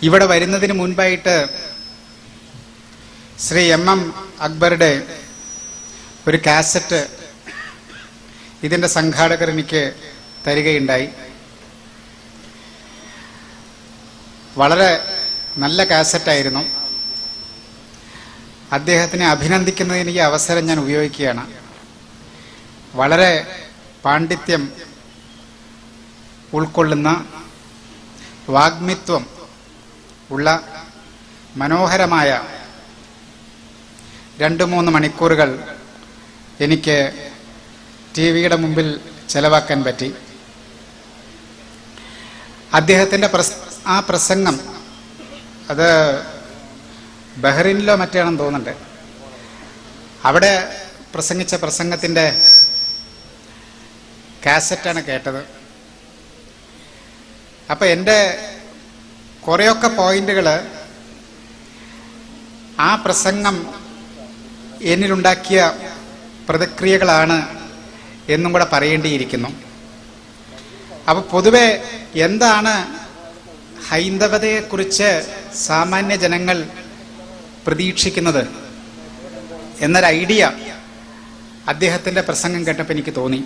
ഇവിടെ വരുന്നതിന് മുൻപായിട്ട് ശ്രീ MM അക്ബറുടെ ഒരു കാസറ്റ് ഇതിൻ്റെ സംഘാടകർ എനിക്ക് തരികയുണ്ടായി. വളരെ നല്ല കാസറ്റായിരുന്നു. അദ്ദേഹത്തിനെ അഭിനന്ദിക്കുന്നതിന് ഈ അവസരം ഞാൻ ഉപയോഗിക്കുകയാണ്. വളരെ പാണ്ഡിത്യം ഉൾക്കൊള്ളുന്ന വാഗ്മിത്വം ഉള്ള മനോഹരമായ 2-3 മണിക്കൂറുകൾ എനിക്ക് TV-യുടെ മുമ്പിൽ ചെലവാക്കാൻ പറ്റി. അദ്ദേഹത്തിൻ്റെ ആ പ്രസംഗം അത് ബഹ്റിനിലോ മറ്റാണെന്ന് തോന്നുന്നുണ്ട്. അവിടെ പ്രസംഗിച്ച പ്രസംഗത്തിൻ്റെ കാസറ്റാണ് കേട്ടത്. അപ്പം എൻ്റെ കുറേയൊക്കെ പോയിന്റുകൾ ആ പ്രസംഗം എന്നിലുണ്ടാക്കിയ പ്രതിക്രിയകളാണ് എന്നും കൂടെ പറയേണ്ടിയിരിക്കുന്നു. അപ്പോൾ പൊതുവെ എന്താണ് ഹൈന്ദവതയെക്കുറിച്ച് സാമാന്യ ജനങ്ങൾ പ്രതീക്ഷിക്കുന്നത് എന്നൊരു ഐഡിയ അദ്ദേഹത്തിൻ്റെ പ്രസംഗം കേട്ടപ്പോൾ എനിക്ക് തോന്നി.